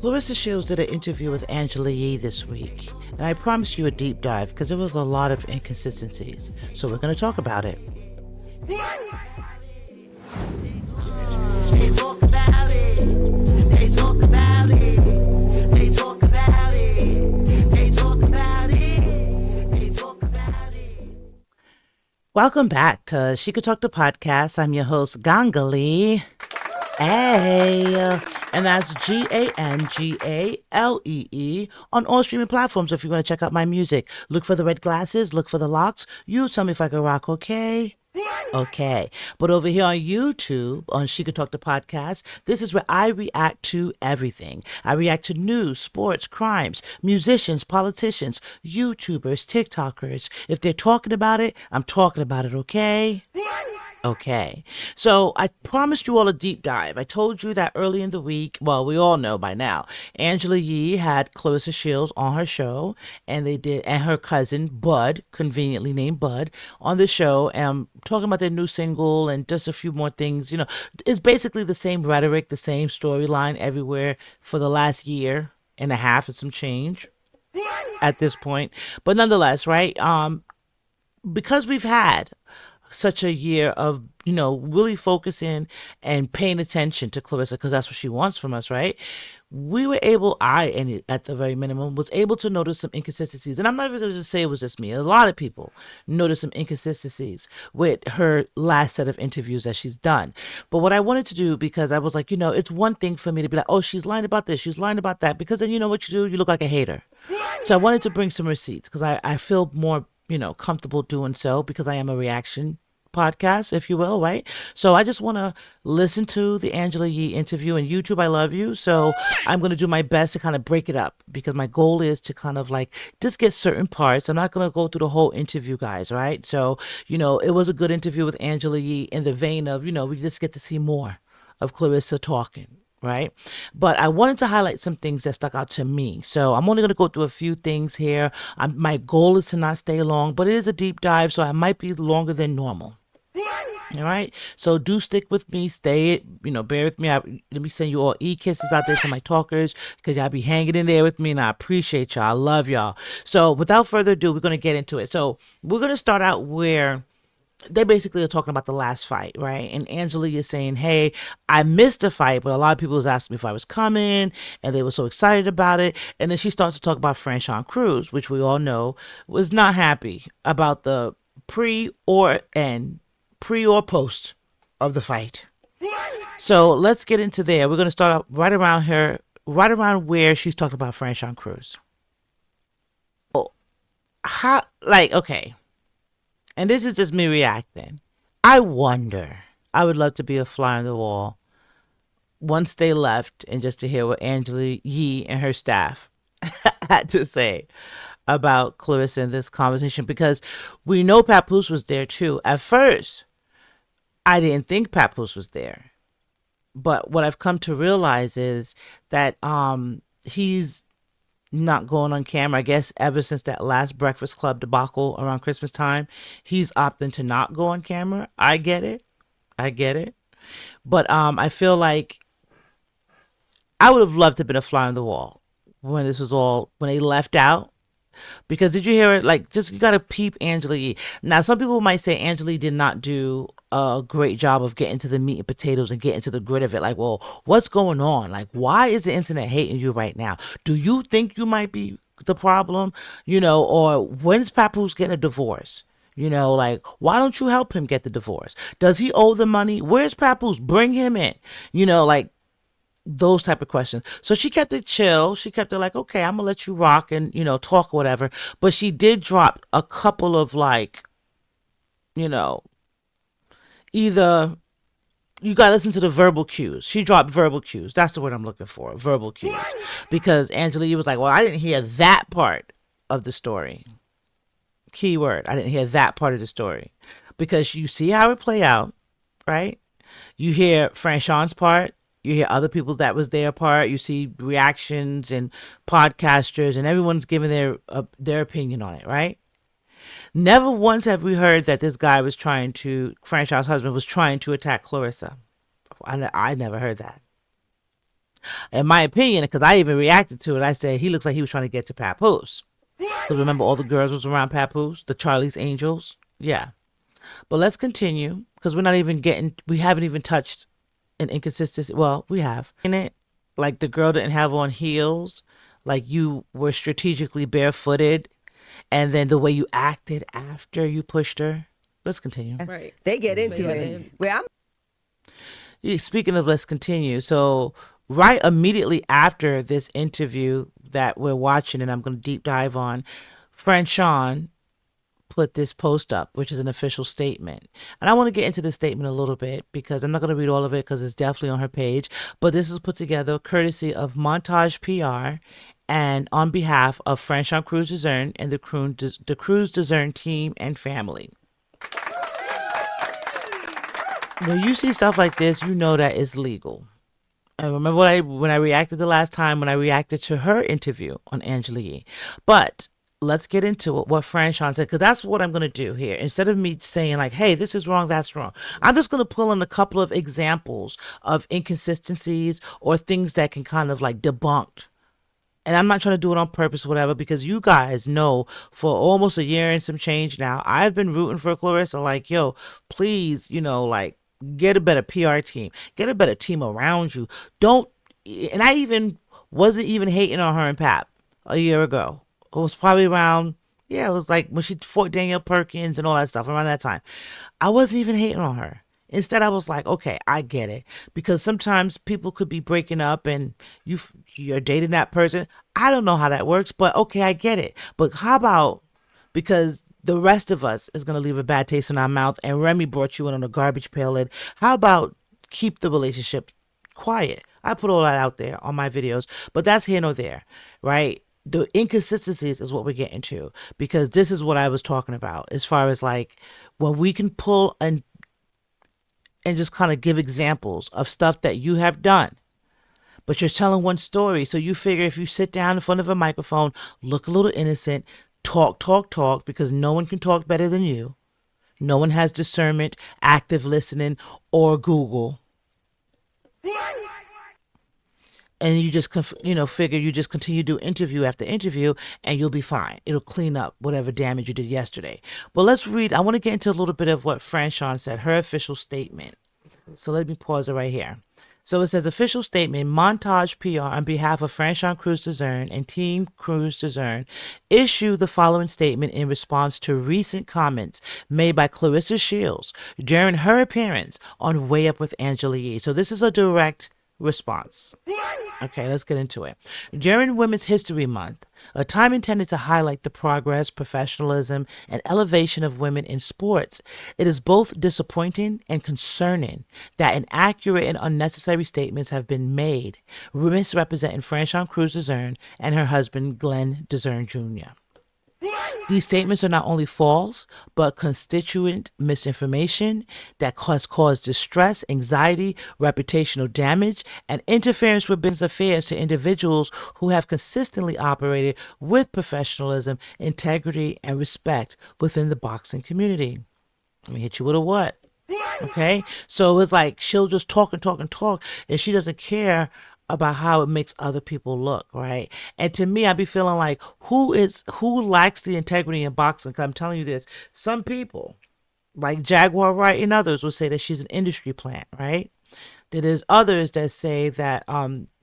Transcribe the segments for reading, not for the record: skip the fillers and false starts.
Claressa Shields did an interview with Angela Yee this week, and I promised you a deep dive because there was a lot of inconsistencies. So we're going to talk about it. Welcome back to She Could Talk the Podcast. I'm your host, Gangalee. Hey, and that's Gangalee on all streaming platforms if you want to check out my music. Look for the red glasses, look for the locks. You tell me if I can rock, okay? Okay. But over here on YouTube, on She Could Talk the Podcast, this is where I react to everything. I react to news, sports, crimes, musicians, politicians, YouTubers, TikTokers. If they're talking about it, I'm talking about it, okay? Okay. So I promised you all a deep dive. I told you that early in the week, well, we all know by now, Angela Yee had Claressa Shields on her show, and her cousin, Bud, conveniently named Bud, on the show, talking about their new single and just a few more things. It's basically the same rhetoric, the same storyline everywhere for the last year and a half and some change at this point. But nonetheless, right? Because we've had such a year of really focusing and paying attention to Claressa because that's what she wants from us, right? We were able, and at the very minimum, was able to notice some inconsistencies. And I'm not even going to just say it was just me. A lot of people noticed some inconsistencies with her last set of interviews that she's done. But what I wanted to do, because I was like, it's one thing for me to be like, oh, she's lying about this, she's lying about that, because then you know what you do? You look like a hater. So I wanted to bring some receipts because I feel more comfortable doing so because I am a reaction podcast, if you will, right? So I just want to listen to the Angela Yee interview, and YouTube, I love you. So I'm going to do my best to kind of break it up because my goal is to kind of like just get certain parts. I'm not going to go through the whole interview, guys, right? So, it was a good interview with Angela Yee in the vein of, we just get to see more of Claressa talking. Right. But I wanted to highlight some things that stuck out to me. So I'm only going to go through a few things here. My goal is to not stay long, but it is a deep dive, so I might be longer than normal. All right. So do stick with me. Stay, bear with me. Let me send you all e-kisses out there to my talkers because y'all be hanging in there with me, and I appreciate y'all. I love y'all. So without further ado, we're going to get into it. So we're going to start out where they basically are talking about the last fight, right? And Angela is saying, hey, I missed the fight, but a lot of people was asking me if I was coming, and they were so excited about it. And then she starts to talk about Fran Cruz, which we all know was not happy about the pre or post of the fight. So let's get into there. We're going to start out right around where she's talking about Fran Cruz. Oh, okay. And this is just me reacting. I wonder. I would love to be a fly on the wall once they left and just to hear what Angela Yee and her staff had to say about Claressa in this conversation, because we know Papoose was there too. At first, I didn't think Papoose was there. But what I've come to realize is that he's not going on camera. I guess ever since that last Breakfast Club debacle around Christmas time, he's opting to not go on camera. I get it. But I feel like I would have loved to have been a fly on the wall when they left out. Because did you hear it? Like, just you got to peep Angela Yee. Now, some people might say Angela Yee did not do a great job of getting to the meat and potatoes and getting to the grit of it. Like, well, what's going on? Like, why is the internet hating you right now? Do you think you might be the problem? Or when's Papoose getting a divorce? Like, why don't you help him get the divorce? Does he owe the money? Where's Papoose? Bring him in. Like, those type of questions. So she kept it chill. She kept it like, okay, I'm gonna let you rock and talk or whatever. But she did drop a couple of either you gotta listen to the verbal cues. She dropped verbal cues. That's the word I'm looking for. Verbal cues. Because Angela Yee was like, well, I didn't hear that part of the story. Keyword. I didn't hear that part of the story. Because you see how it play out, right? You hear Franchon's part. You hear other people's that was their part. You see reactions and podcasters, and everyone's giving their opinion on it, right? Never once have we heard that this guy was trying to, Franchon's husband was trying to attack Claressa. I never heard that. In my opinion, because I even reacted to it, I said he looks like he was trying to get to Papoose. Because remember, all the girls was around Papoose, the Charlie's Angels. Yeah. But let's continue because we haven't even touched an inconsistency. Well, we have in it, like the girl didn't have on heels, like you were strategically barefooted, and then the way you acted after you pushed her. Let's continue. Right. They get into it. Where I'm Speaking of let's continue, so right immediately after this interview that we're watching and I'm going to deep dive on, Franchon put this post up, which is an official statement. And I want to get into the statement a little bit because I'm not going to read all of it because it's definitely on her page. But this is put together courtesy of Montage PR and on behalf of Franchon Cruz Dezern and the Cruz Dezern team and family. When you see stuff like this, you know that it's legal. I remember when I reacted the last time when I reacted to her interview on Angela Yee. But let's get into it, what Franchon said, because that's what I'm going to do here. Instead of me saying like, hey, this is wrong, that's wrong, I'm just going to pull in a couple of examples of inconsistencies or things that can kind of like debunk. And I'm not trying to do it on purpose or whatever, because you guys know for almost a year and some change now, I've been rooting for Claressa. Like, yo, please, like, get a better PR team. Get a better team around you. Don't, and I even wasn't even hating on her and Pap a year ago. It was probably around, it was like when she fought Danielle Perkins and all that stuff around that time. I wasn't even hating on her. Instead, I was like, okay, I get it. Because sometimes people could be breaking up and you're dating that person. I don't know how that works, but okay, I get it. But how about, because the rest of us is going to leave a bad taste in our mouth and Remy brought you in on a garbage pail lid. How about keep the relationship quiet? I put all that out there on my videos, but that's here nor there, right? The inconsistencies is what we're getting to, because this is what I was talking about as far as like when we can pull and just kind of give examples of stuff that you have done, but you're telling one story. So you figure if you sit down in front of a microphone, look a little innocent, talk, because no one can talk better than you. No one has discernment, active listening, or Google. And you just, figure you just continue to do interview after interview and you'll be fine. It'll clean up whatever damage you did yesterday. But let's read. I want to get into a little bit of what Franchon said, her official statement. So let me pause it right here. So it says, official statement, Montage PR on behalf of Franchon Cruz Dezern and Team Cruz Dezern issue the following statement in response to recent comments made by Claressa Shields during her appearance on Way Up with Angela Yee. So this is a direct response. Okay, let's get into it. During Women's History Month, a time intended to highlight the progress, professionalism, and elevation of women in sports, it is both disappointing and concerning that inaccurate and unnecessary statements have been made misrepresenting Franchon Cruz Dezern and her husband, Glenn Dezern Jr. These statements are not only false, but constituent misinformation that has caused distress, anxiety, reputational damage, and interference with business affairs to individuals who have consistently operated with professionalism, integrity, and respect within the boxing community. Let me hit you with a what? Okay? So it's like she'll just talk, and she doesn't care about how it makes other people look, right? And to me, I'd be feeling like, who lacks the integrity in boxing? Because I'm telling you this, some people, like Jaguar Wright and others, will say that she's an industry plant, right? There's others that say that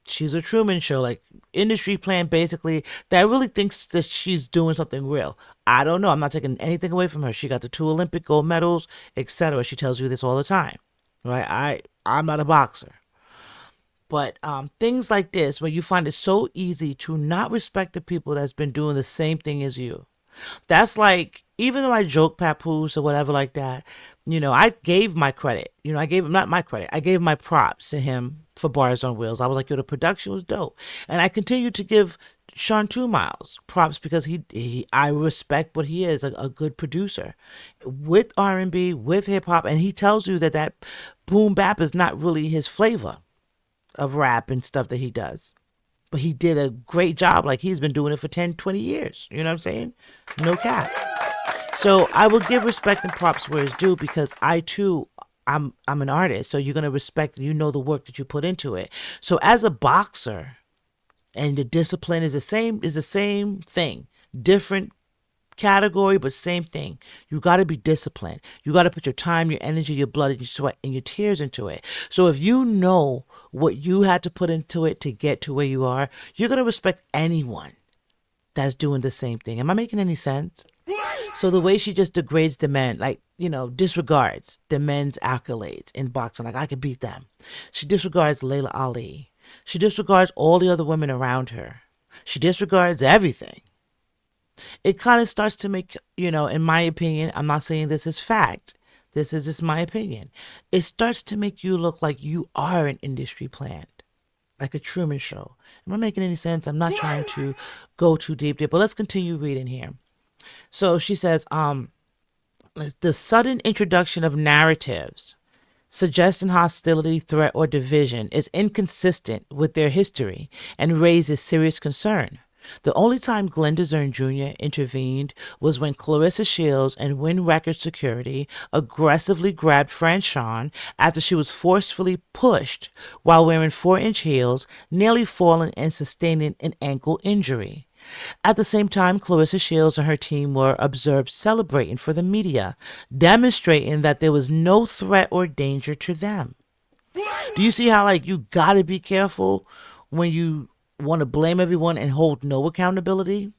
she's a Truman Show, like industry plant, basically, that really thinks that she's doing something real. I don't know. I'm not taking anything away from her. She got the 2 Olympic gold medals, etc. She tells you this all the time, right? I'm not a boxer. But things like this, where you find it so easy to not respect the people that's been doing the same thing as you. That's like, even though I joke Papoose or whatever like that, I gave my credit. I gave him, not my credit, I gave my props to him for Bars on Wheels. I was like, yo, the production was dope. And I continue to give Sean 2 Miles props because I respect what he is, a good producer with R&B, with hip hop. And he tells you that boom bap is not really his flavor of rap and stuff that he does. But he did a great job. Like, he's been doing it for 10, 20 years. You know what I'm saying? No cap. So I will give respect and props where it's due because I too I'm an artist. So you're gonna respect you know the work that you put into it. So as a boxer, and the discipline is the same thing. Different category, but same thing. You got to be disciplined. You got to put your time, your energy, your blood, and your sweat, and your tears into it. So if you know what you had to put into it to get to where you are, you're going to respect anyone that's doing the same thing. Am I making any sense? So the way she just degrades the men, like, disregards the men's accolades in boxing, like I could beat them. She disregards Layla Ali. She disregards all the other women around her. She disregards everything. It kind of starts to make, in my opinion, I'm not saying this is fact. This is just my opinion. It starts to make you look like you are an industry plant, like a Truman Show. Am I making any sense? I'm not trying to go too deep there, but let's continue reading here. So she says, the sudden introduction of narratives suggesting hostility, threat, or division is inconsistent with their history and raises serious concern. The only time Glenn DeZern Jr. intervened was when Claressa Shields and Win Record Security aggressively grabbed Fran after she was forcefully pushed while wearing 4-inch heels, nearly falling and sustaining an ankle injury. At the same time, Claressa Shields and her team were observed celebrating for the media, demonstrating that there was no threat or danger to them. Do you see how, like, you gotta be careful when you want to blame everyone and hold no accountability?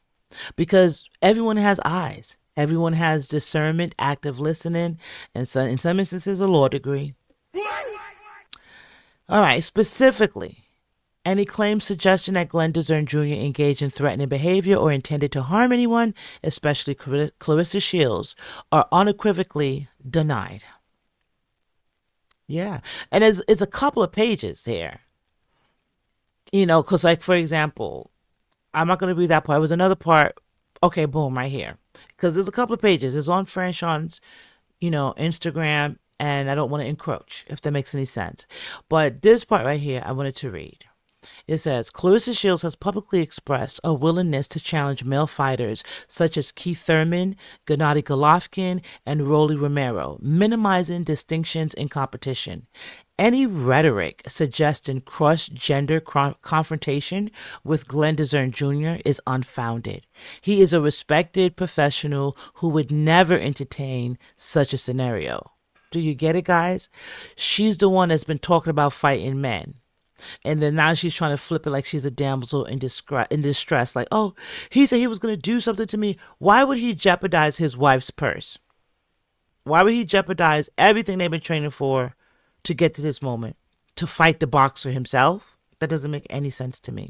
Because everyone has eyes. Everyone has discernment, active listening, and so, in some instances, a law degree. All right, specifically, any claim suggesting that Glenn DeZern Jr. engaged in threatening behavior or intended to harm anyone, especially Claressa Shields, are unequivocally denied. Yeah. And it's a couple of pages there. Because, like, for example, I'm not going to read that part. It was another part. Okay, boom, right here. Because there's a couple of pages. It's on Franchon's, Instagram, and I don't want to encroach, if that makes any sense. But this part right here, I wanted to read. It says, Claressa Shields has publicly expressed a willingness to challenge male fighters such as Keith Thurman, Gennady Golovkin, and Rolly Romero, minimizing distinctions in competition. Any rhetoric suggesting cross-gender confrontation with Glenn DeZern Jr. is unfounded. He is a respected professional who would never entertain such a scenario. Do you get it, guys? She's the one that's been talking about fighting men. And then now she's trying to flip it like she's a damsel in distress. Like, oh, he said he was going to do something to me. Why would he jeopardize his wife's purse? Why would he jeopardize everything they've been training for to get to this moment? To fight the boxer himself? That doesn't make any sense to me.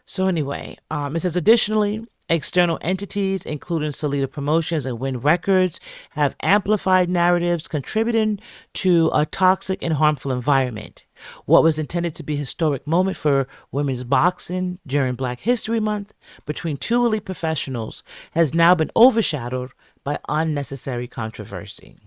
So anyway, it says additionally, external entities, including Salida Promotions and Win Records, have amplified narratives contributing to a toxic and harmful environment. What was intended to be a historic moment for women's boxing during Black History Month between two elite professionals has now been overshadowed by unnecessary controversy.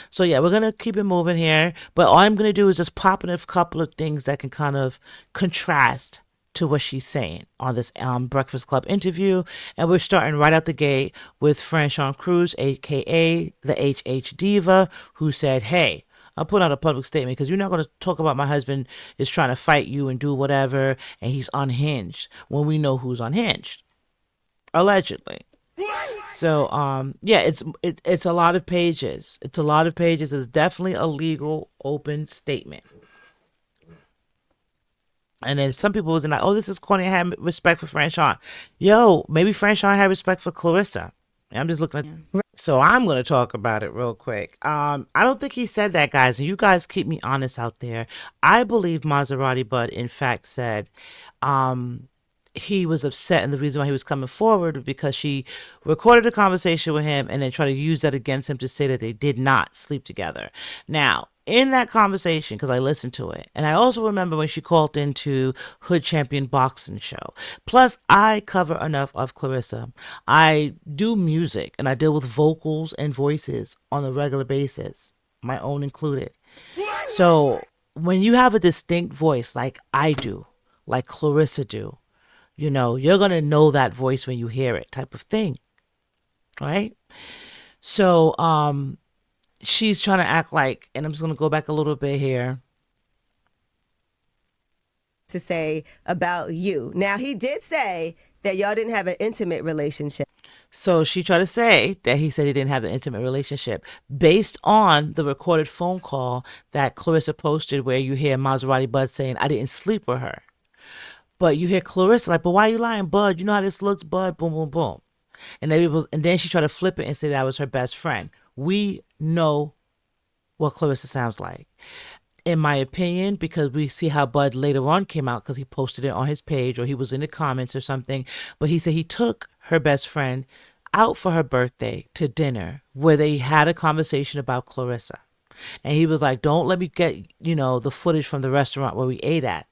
So yeah, we're gonna keep it moving here, but all I'm gonna do is just pop in a couple of things that can kind of contrast to what she's saying on this Breakfast Club interview, and we're starting right out the gate with Franchon Cruz, aka the HH Diva, who said, "Hey, I'll put out a public statement because you're not going to talk about my husband is trying to fight you and do whatever, and he's unhinged when we know who's unhinged, allegedly." So yeah, it's a lot of pages. It's a lot of pages. It's definitely a legal open statement. And then some people was like, "Oh, this is corny. I had respect for Franchon." Yo, maybe Franchon had respect for Claressa. I'm just looking at. So I'm going to talk about it real quick. I don't think he said that, guys. And you guys keep me honest out there. I believe Maserati Bud, in fact, said he was upset, and the reason why he was coming forward was because she recorded a conversation with him and then tried to use that against him to say that they did not sleep together. Now, in that conversation, because I listened to it, and I also remember when she called into Hood Champion Boxing Show. Plus, I cover enough of Claressa. I do music, and I deal with vocals and voices on a regular basis, my own included. So when you have a distinct voice like I do, like Claressa do, You're going to know that voice when you hear it, type of thing, right? So she's trying to act like, and I'm just going to go back a little bit here. To say about you. Now, he did say that y'all didn't have an intimate relationship. So she tried to say that he said he didn't have an intimate relationship based on the recorded phone call that Claressa posted where you hear Maserati Bud saying, I didn't sleep with her. But you hear Claressa like, but why are you lying, Bud? You know how this looks, Bud? Boom, boom, boom. And then she tried to flip it and say that was her best friend. We know what Claressa sounds like. In my opinion, because we see how Bud later on came out because he posted it on his page or he was in the comments or something. But he said he took her best friend out for her birthday to dinner where they had a conversation about Claressa. And he was like, don't let me get, the footage from the restaurant where we ate at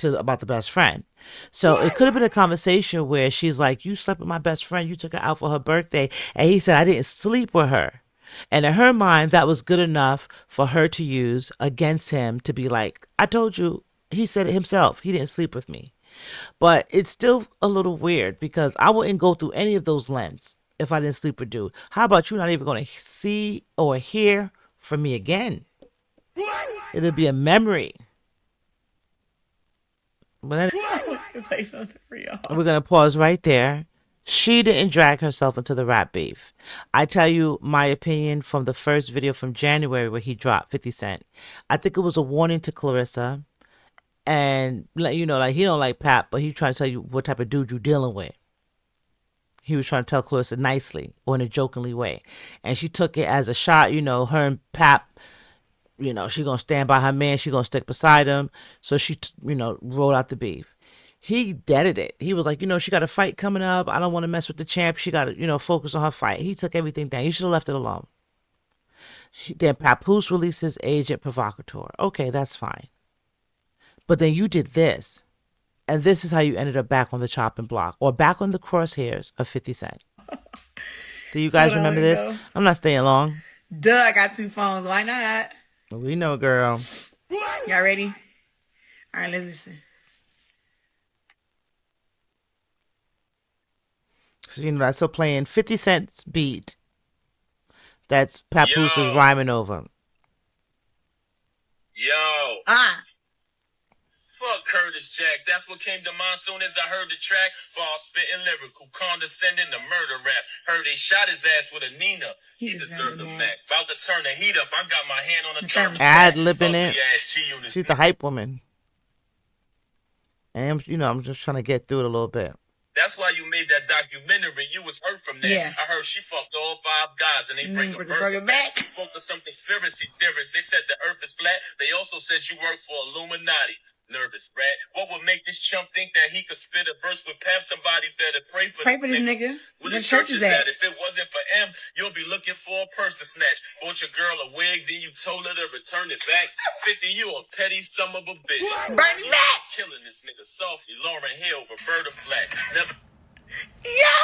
about the best friend. So it could have been a conversation where she's like, you slept with my best friend, you took her out for her birthday. And he said, I didn't sleep with her. And in her mind, that was good enough for her to use against him to be like, I told you, he said it himself. He didn't sleep with me. But it's still a little weird because I wouldn't go through any of those lenses if I didn't sleep with dude. How about you not even going to see or hear from me again? It'll be a memory. But play something for y'all. We're going to pause right there. She didn't drag herself into the rap beef. I tell you my opinion from the first video from January where he dropped 50 Cent. I think it was a warning to Claressa. And, like he don't like Pap, but he trying to tell you what type of dude you dealing with. He was trying to tell Claressa nicely or in a jokingly way. And she took it as a shot, her and Pap, she going to stand by her man. She going to stick beside him. So she, rolled out the beef. He deaded it. He was like, she got a fight coming up. I don't want to mess with the champ. She got to, focus on her fight. He took everything down. You should have left it alone. Then Papoose released his agent provocateur. Okay, that's fine. But then you did this. And this is how you ended up back on the chopping block or back on the crosshairs of 50 Cent. Do you guys remember this? Go. I'm not staying long. Duh, I got 2 phones. Why not? We know, girl. Y'all ready? All right, let's listen. So, that's still playing 50 Cent's beat. That's Papoose is rhyming over. Yo. Fuck Curtis Jack. That's what came to mind soon as I heard the track. Ball spitting lyrical, condescending to murder rap. Heard they shot his ass with a Nina. He deserved the Mac. About to turn the heat up. I got my hand on the thermostat. Ad-libbing it. She's the hype woman. And, I'm just trying to get through it a little bit. That's why you made that documentary. You was hurt from that. Yeah. I heard she fucked all 5 guys and they bring her back. You spoke to some conspiracy theorists. They said the earth is flat. They also said you work for Illuminati. Nervous rat. What would make this chump think that he could spit a verse with Pap? Somebody better pray for this nigga. Where the church is at? If it wasn't for M, you'll be looking for a purse to snatch. Bought your girl a wig, then you told her to return it back. 50, you a petty son of a bitch. Bernie Mac! Killing this nigga softly. Lauren Hill, Roberta Flack. Never. Yo!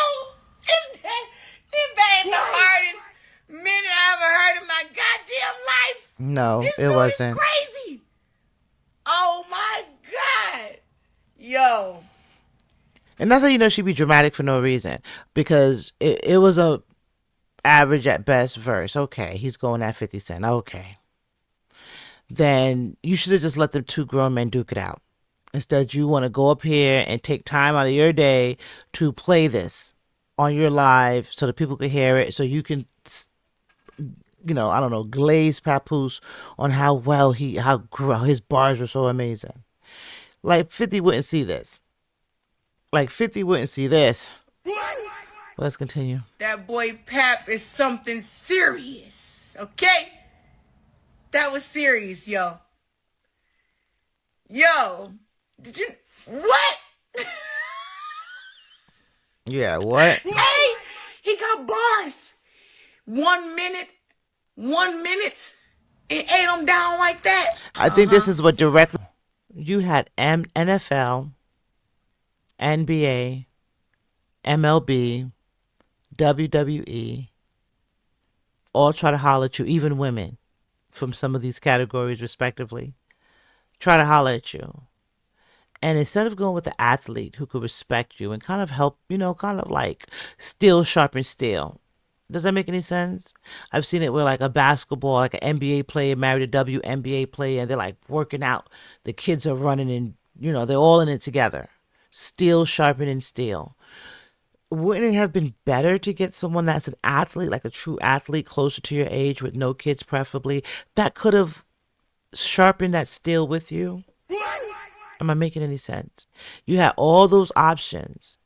This ain't the hardest minute I ever heard in my goddamn life. No, this it wasn't. Is crazy. Oh my God. Yo. And that's how you know she'd be dramatic for no reason. Because it was a average at best verse. Okay, he's going at 50 Cent. Okay. Then you should have just let them 2 grown men duke it out. Instead, you want to go up here and take time out of your day to play this on your live so that people can hear it. So you can, glaze Papoose on how well his bars were so amazing. Like 50 wouldn't see this. Let's continue. That boy Pap is something serious. Okay? That was serious, yo. Yo. Did you... What? Yeah, what? Hey! He got bars. 1 minute. It ate him down like that. I think this is what directly... You had NFL, NBA, MLB, WWE, all try to holler at you, even women from some of these categories respectively, try to holler at you. And instead of going with the athlete who could respect you and kind of help, kind of like steel sharpen steel. Does that make any sense? I've seen it where like a basketball, like an NBA player married a WNBA player, and they're like working out. The kids are running and, they're all in it together. Steel sharpening steel. Wouldn't it have been better to get someone that's an athlete, like a true athlete, closer to your age with no kids preferably, that could have sharpened that steel with you? Am I making any sense? You had all those options,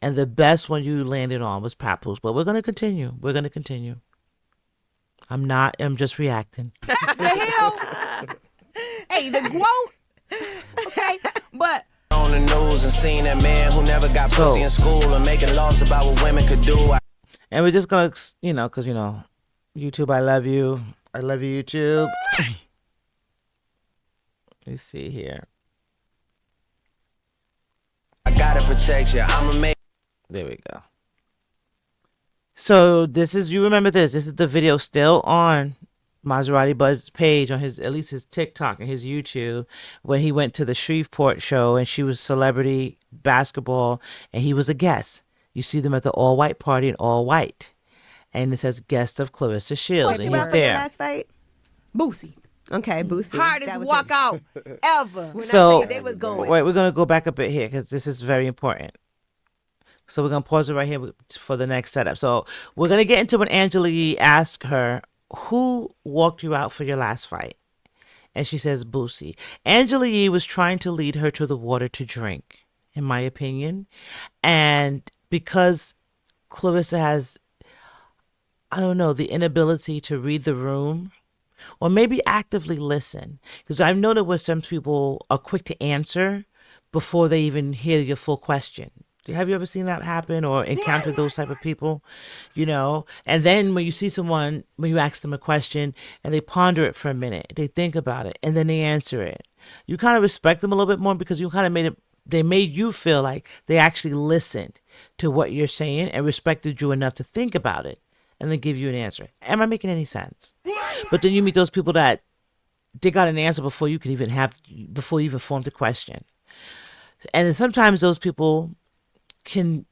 and the best one you landed on was Papoose. But we're going to continue. I'm just reacting. The hell? Hey, the quote. Okay, but on the news and seen that man who never got pussy in school and making laws about what women could do. And we're just going to, because, YouTube, I love you. I love you, YouTube. Let's see here. I gotta protect you. I'ma make. There we go. So you remember this. This is the video still on Maserati Bud's page on at least his TikTok and his YouTube, when he went to the Shreveport show and she was celebrity basketball and he was a guest. You see them at the all white party in all white. And it says guest of Claressa Shields. What and you he's out for your there. last fight? Boosie. Okay, Boosie. Hardest That was walkout ever. When I So tell you they was going. wait, we're going to go back a bit here because this is very important. So we're going to pause it right here for the next setup. So we're going to get into when Angela Yee asked her, who walked you out for your last fight? And she says, Boosie. Angela Yee was trying to lead her to the water to drink, in my opinion. And because Claressa has, I don't know, the inability to read the room, or maybe actively listen. Because I've noted where some people are quick to answer before they even hear your full question. Have you ever seen that happen or encountered those type of people? And then when you see someone, when you ask them a question and they ponder it for a minute, they think about it and then they answer it. You kind of respect them a little bit more because you kind of they made you feel like they actually listened to what you're saying and respected you enough to think about it and then give you an answer. Am I making any sense? But then you meet those people that they got an answer before you even formed the question. And then sometimes those people can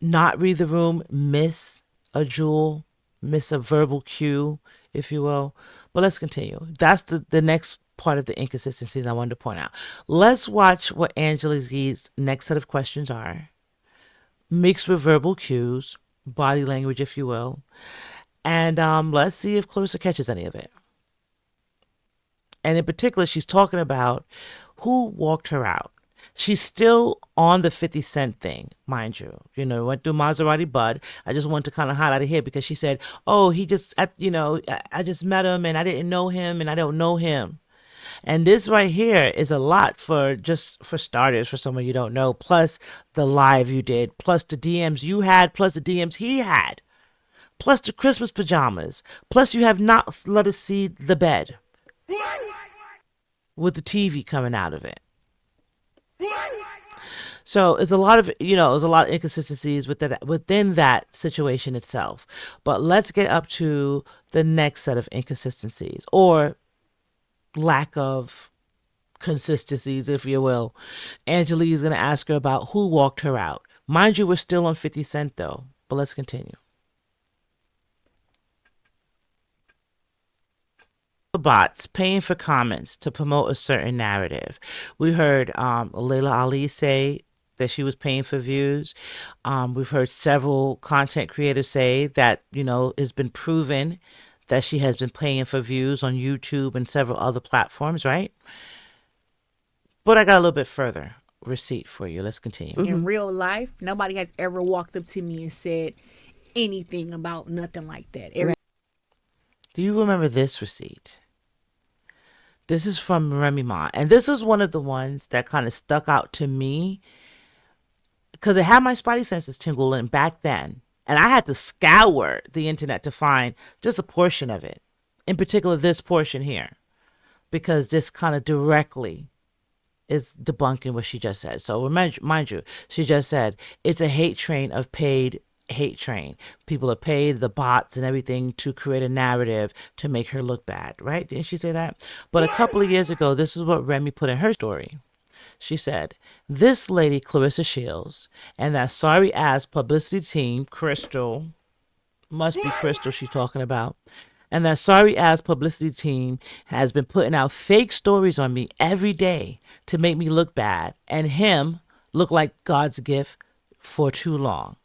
not read the room, miss a jewel, miss a verbal cue, if you will. But let's continue. That's the next part of the inconsistencies I wanted to point out. Let's watch what Angela Yee's next set of questions are, mixed with verbal cues, body language, if you will. And let's see if Claressa catches any of it. And in particular, she's talking about who walked her out. She's still on the 50 Cent thing, mind you. Went through Maserati Bud. I just wanted to kind of highlight it here because she said, oh, I just met him and I didn't know him and I don't know him. And this right here is a lot for starters, for someone you don't know, plus the live you did, plus the DMs you had, plus the DMs he had, plus the Christmas pajamas, plus you have not let us see the bed with the TV coming out of it. So it's a lot of, inconsistencies within that situation itself. But let's get up to the next set of inconsistencies, or lack of consistencies, if you will. Angela Yee is going to ask her about who walked her out. Mind you, we're still on 50 Cent though, but let's continue. Bots paying for comments to promote a certain narrative. We heard Layla Ali say that she was paying for views. We've heard several content creators say that, it's been proven that she has been paying for views on YouTube and several other platforms, right? But I got a little bit further receipt for you. Let's continue. In real life, nobody has ever walked up to me and said anything about nothing like that. Do you remember this receipt? This is from Remy Ma. And this was one of the ones that kind of stuck out to me because it had my spidey senses tingling back then. And I had to scour the internet to find just a portion of it. In particular, this portion here. Because this kind of directly is debunking what she just said. So mind you, she just said, it's a hate train of paid hate train. People are paid, the bots and everything, to create a narrative to make her look bad, right? Didn't she say that? But a couple of years ago, this is what Remy put in her story. She said, this lady, Claressa Shields, and that sorry-ass publicity team, Crystal, must be Crystal she's talking about, and that sorry-ass publicity team has been putting out fake stories on me every day to make me look bad and him look like God's gift for too long.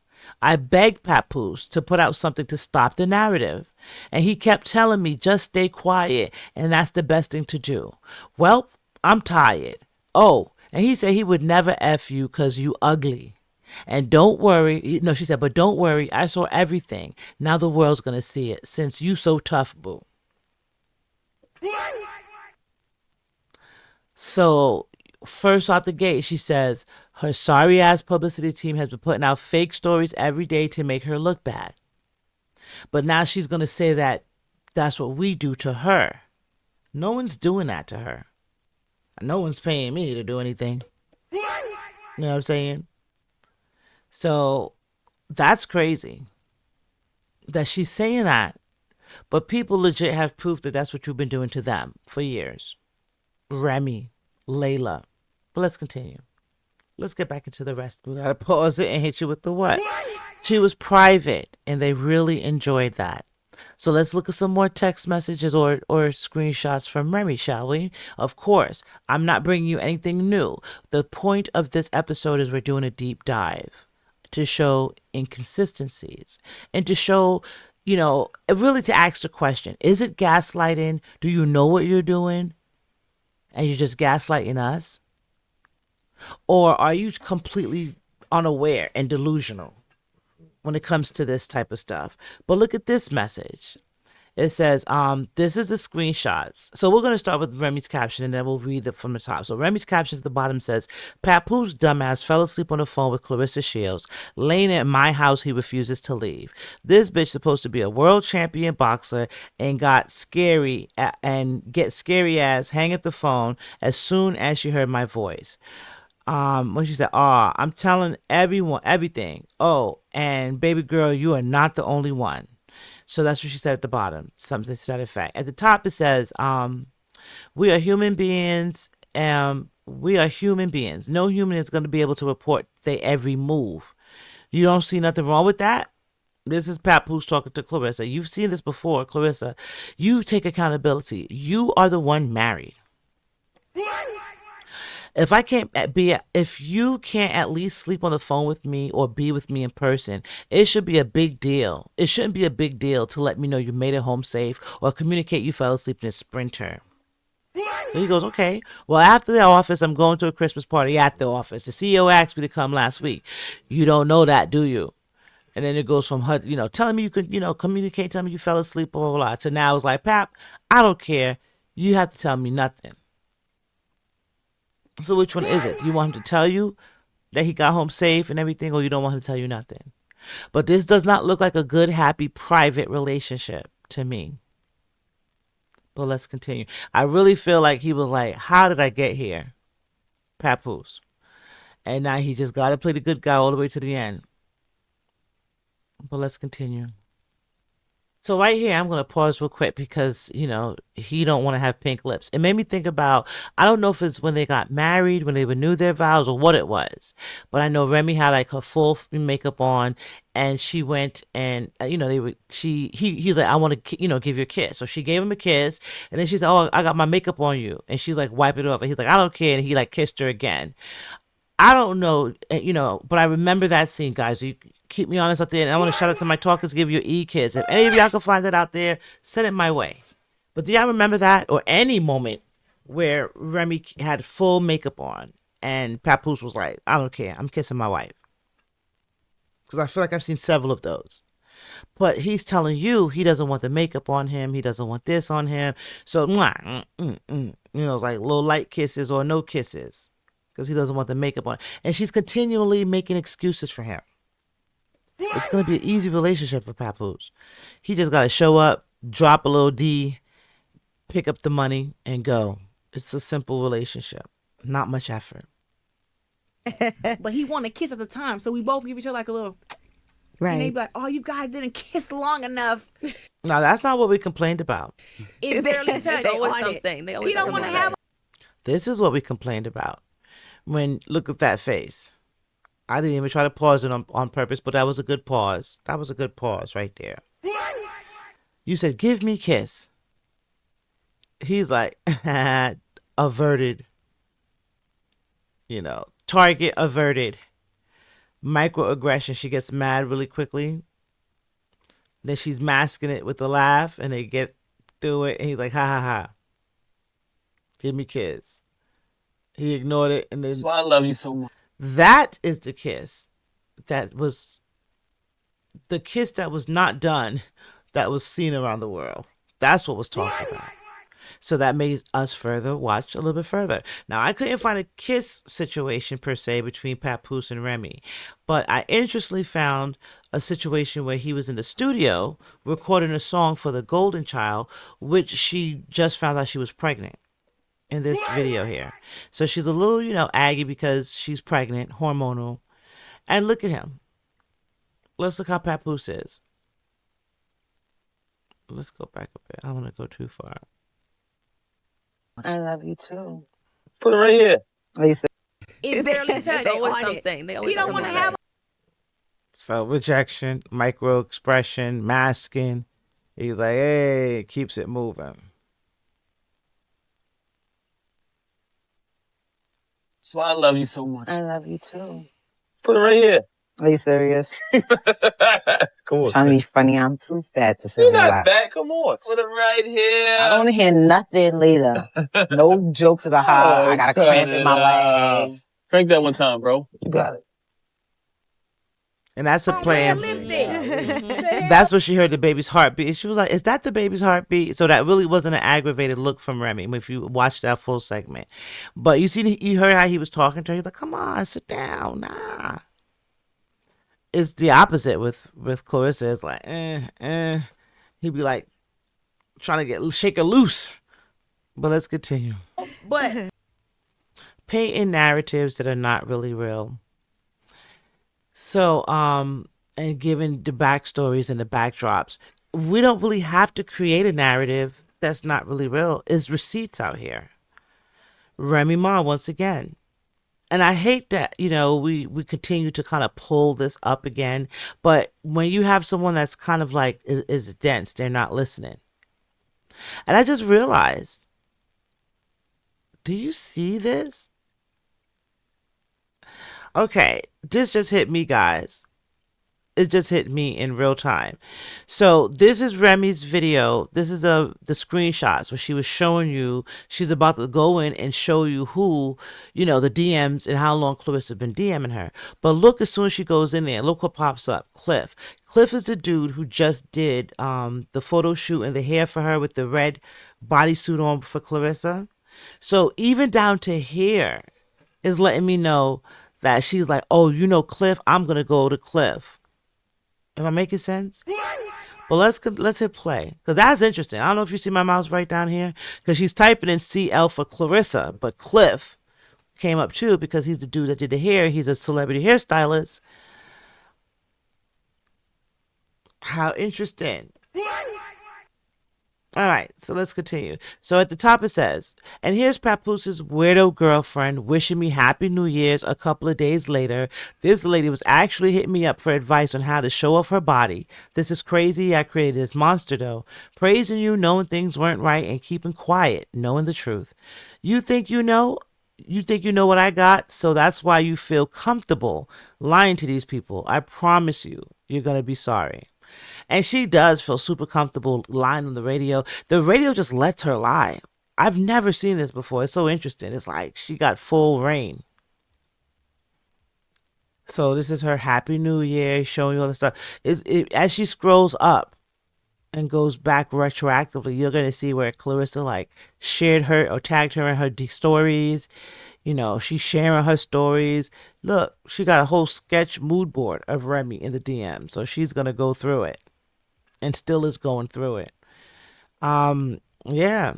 I begged Papoose to put out something to stop the narrative, and he kept telling me just stay quiet, and that's the best thing to do. Well, I'm tired. Oh, and he said he would never F you because you ugly. And don't worry. No, she said, but don't worry. I saw everything. Now the world's going to see it since you so tough, boo. So first out the gate, she says her sorry-ass publicity team has been putting out fake stories every day to make her look bad. But now she's going to say that that's what we do to her. No one's doing that to her. No one's paying me to do anything. You know what I'm saying? So that's crazy that she's saying that. But people legit have proof that that's what you've been doing to them for years. Remy, Layla. But let's continue. Let's get back into the rest. We got to pause it and hit you with the what. She was private, and they really enjoyed that. So let's look at some more text messages or screenshots from Remy, shall we? Of course, I'm not bringing you anything new. The point of this episode is we're doing a deep dive to show inconsistencies and to show, really to ask the question, is it gaslighting? Do you know what you're doing? And you're just gaslighting us? Or are you completely unaware and delusional when it comes to this type of stuff? But look at this message. It says, this is the screenshots. So we're going to start with Remy's caption and then we'll read it from the top. So Remy's caption at the bottom says, Papoose dumbass fell asleep on the phone with Claressa Shields. Laying at my house, he refuses to leave. This bitch supposed to be a world champion boxer and get scary ass hang up the phone as soon as she heard my voice. When she said, I'm telling everyone everything. Oh, and baby girl, you are not the only one. So that's what she said at the bottom, something to that effect. At the top, it says, we are human beings. We are human beings. No human is going to be able to report their every move. You don't see nothing wrong with that? This is Papoose talking to Claressa. You've seen this before, Claressa. You take accountability. You are the one married. If you can't at least sleep on the phone with me or be with me in person, it should be a big deal. It shouldn't be a big deal to let me know you made it home safe or communicate you fell asleep in a Sprinter. So he goes, okay, well, after the office, I'm going to a Christmas party at the office. The CEO asked me to come last week. You don't know that, do you? And then it goes from her, telling me you could, communicate, telling me you fell asleep, blah, blah, blah. To now it's like, Pap, I don't care. You have to tell me nothing. So which one is it? Do you want him to tell you that he got home safe and everything, or you don't want him to tell you nothing? But this does not look like a good, happy, private relationship to me. But let's continue. I really feel like he was like, how did I get here? Papoose. And now he just got to play the good guy all the way to the end. But let's continue. So right here, I'm going to pause real quick because, he don't want to have pink lips. It made me think about, I don't know if it's when they got married, when they renewed their vows or what it was. But I know Remy had like her full makeup on and she went and, he was like, I want to, give you a kiss. So she gave him a kiss and then she said, oh, I got my makeup on you. And she's like, wipe it off. And he's like, I don't care. And he like kissed her again. I don't know, but I remember that scene, guys. You keep me honest out there. And I want to shout out to my talkers, give you an E-kiss. If any of y'all can find that out there, send it my way. But do y'all remember that? Or any moment where Remy had full makeup on and Papoose was like, I don't care. I'm kissing my wife. Because I feel like I've seen several of those. But he's telling you he doesn't want the makeup on him. He doesn't want this on him. So, it's like little light kisses or no kisses. Because he doesn't want the makeup on. And she's continually making excuses for him. It's going to be an easy relationship for Papoose. He just got to show up, drop a little D, pick up the money, and go. It's a simple relationship. Not much effort. But he wanted a kiss at the time, so we both give each other like a little... Right. And they'd be like, oh, you guys didn't kiss long enough. No, that's not what we complained about. It's barely touched. They always something. They always He don't want to something have... This is what we complained about. When look at that face. I didn't even try to pause it on purpose, but that was a good pause. That was a good pause right there. You said, give me kiss. He's like, averted. Target averted. Microaggression. She gets mad really quickly. Then she's masking it with a laugh, and they get through it, and he's like, ha ha ha. Give me kiss. He ignored it, and then That's why I love you so much. that is the kiss. That was the kiss that was not done, that was seen around the world. That's what was talked about. So that made us further watch a little bit further. Now, I couldn't find a kiss situation per se between Papoose and Remy, but I interestingly found a situation where he was in the studio recording a song for the Golden Child, which she just found out she was pregnant in this video here. So she's a little, aggy because she's pregnant, hormonal. And look at him. Let's look how Papoose is. Let's go back a bit. I don't want to go too far. I love you too. Put it right here. It's barely touched. There's always on it. something. They He always don't want to have. So rejection, micro expression, masking. He's like, hey, keeps it moving. That's why I love you so much. I love you too. Put it right here. Are you serious? Come on, Trying to be Steph. funny. I'm too fat to say You're that. not bad. Come on. Put it right here. I don't want to hear nothing later. No jokes about how I got a cramp in my leg. Crank that one time, bro. You got it. And that's a Red plan. lipstick. That's when she heard the baby's heartbeat. She was like, is that the baby's heartbeat? So that really wasn't an aggravated look from Remy if you watch that full segment. But you heard how he was talking to her. He's like, come on, sit down. Nah. It's the opposite with Claressa. It's like, He'd be like, trying to shake her loose. But let's continue. But Painting narratives that are not really real. So, and given the backstories and the backdrops, we don't really have to create a narrative that's not really real. It's receipts out here. Remy Ma, once again. And I hate that, we continue to kind of pull this up again. But when you have someone that's kind of like, is dense, they're not listening. And I just realized, do you see this? Okay, this just hit me, guys. It just hit me in real time. So this is Remy's video. This is the screenshots where she was showing you, she's about to go in and show you who, the DMs and how long Claressa been DMing her. But look, as soon as she goes in there, look what pops up. Cliff. Cliff is the dude who just did the photo shoot and the hair for her with the red bodysuit on for Claressa. So even down to here is letting me know that she's like, oh, Cliff, I'm going to go to Cliff. Am I making sense? But let's hit play, because that's interesting. I don't know if you see my mouse right down here, because she's typing in CL for Claressa, but Cliff came up too because he's the dude that did the hair. He's a celebrity hairstylist. How interesting. All right, so let's continue. So at the top it says, and here's Papoose's weirdo girlfriend wishing me Happy New Year's a couple of days later. This lady was actually hitting me up for advice on how to show off her body. This is crazy. I created this monster though. Praising you, knowing things weren't right, and keeping quiet, knowing the truth. You think you know? You think you know what I got? So that's why you feel comfortable lying to these people. I promise you, you're going to be sorry. And she does feel super comfortable lying on the radio. The radio just lets her lie. I've never seen this before. It's so interesting. It's like she got full reign. So this is her Happy New Year, showing you all the stuff. As she scrolls up and goes back retroactively, you're going to see where Claressa shared her or tagged her in her stories. She's sharing her stories. Look, she got a whole sketch mood board of Remy in the DM. So she's going to go through it and still is going through it. Yeah.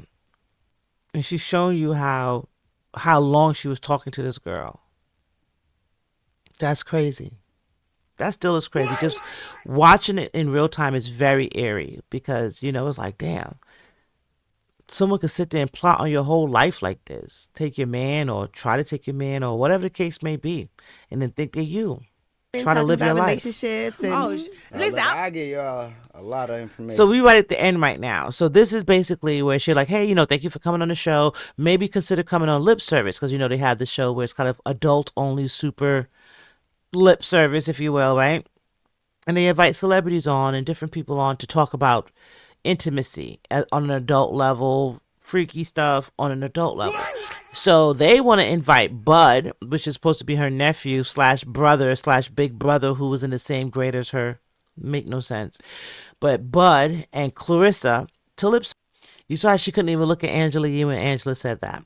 And she's showing you how long she was talking to this girl. That's crazy. That still is crazy. Just watching it in real time is very eerie because, it's like, damn, someone could sit there and plot on your whole life like this. Take your man or try to take your man or whatever the case may be, and then think they're you. Been Try to talking live your about life. relationships and Listen, I give y'all a lot of information. So we right at the end right now. So this is basically where she's like, hey, thank you for coming on the show. Maybe consider coming on lip service because, they have this show where it's kind of adult only, super lip service, if you will, right? And they invite celebrities on and different people on to talk about intimacy on an adult level, freaky stuff on an adult level. So they want to invite Bud, which is supposed to be her nephew / brother / big brother who was in the same grade as her. Make no sense. But Bud and Claressa to lip. You saw how she couldn't even look at Angela Yee when Angela said that.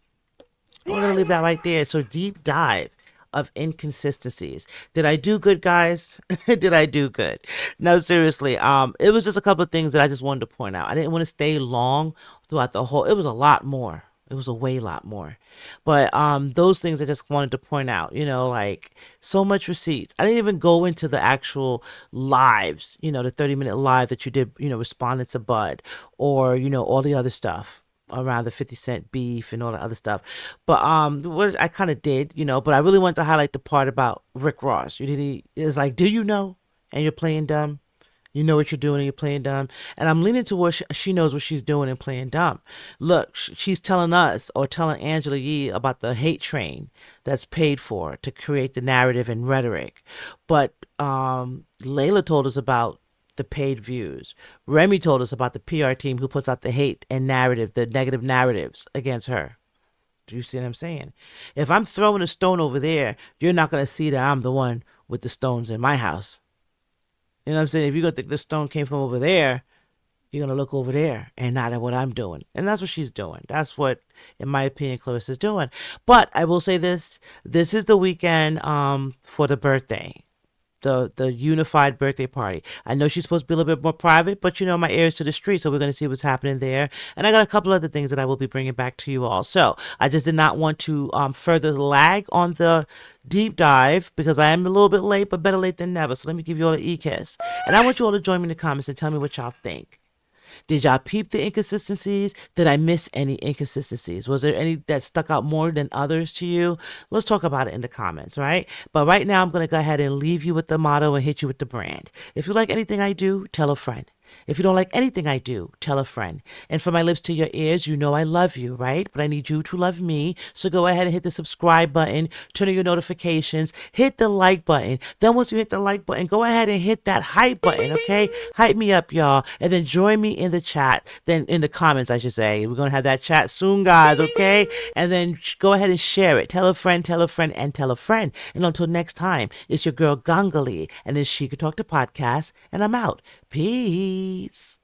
I'm going to leave that right there. So deep dive of inconsistencies. Did I do good, guys? Did I do good? No, seriously. It was just a couple of things that I just wanted to point out. I didn't want to stay long throughout the whole. It was a lot more. It was a way lot more. But those things I just wanted to point out, like so much receipts. I didn't even go into the actual lives, the 30-minute live that you did, responding to Bud or, all the other stuff around the 50 Cent beef and all the other stuff. But what I kind of did, but I really wanted to highlight the part about Rick Ross. It's like, do you know? And you're playing dumb. You know what you're doing and you're playing dumb. And I'm leaning towards she knows what she's doing and playing dumb. Look, she's telling us or telling Angela Yee about the hate train that's paid for to create the narrative and rhetoric. But Layla told us about the paid views. Remy told us about the PR team who puts out the hate and narrative, the negative narratives against her. Do you see what I'm saying? If I'm throwing a stone over there, you're not going to see that I'm the one with the stones in my house. You know what I'm saying? If you're going to think the stone came from over there, you're going to look over there and not at what I'm doing. And that's what she's doing. That's what, in my opinion, Clarissa's doing. But I will say this. This is the weekend for the birthday. The unified birthday party. I know she's supposed to be a little bit more private, but my ears to the street, so we're going to see what's happening there. And I got a couple other things that I will be bringing back to you all. So I just did not want to further lag on the deep dive because I am a little bit late, but better late than never. So let me give you all an e-kiss. And I want you all to join me in the comments and tell me what y'all think. Did y'all peep the inconsistencies? Did I miss any inconsistencies? Was there any that stuck out more than others to you? Let's talk about it in the comments, right? But right now, I'm going to go ahead and leave you with the motto and hit you with the brand. If you like anything I do, tell a friend. If you don't like anything I do, tell a friend. And from my lips to your ears, I love you, right? But I need you to love me. So go ahead and hit the subscribe button, turn on your notifications, hit the like button. Then once you hit the like button, go ahead and hit that hype button, okay? Hype me up, y'all. And then join me in the chat, then in the comments, I should say. We're going to have that chat soon, guys, okay? And then go ahead and share it. Tell a friend, and tell a friend. And until next time, it's your girl Gangali, and it's She Could Talk to Podcast, and I'm out. Peace.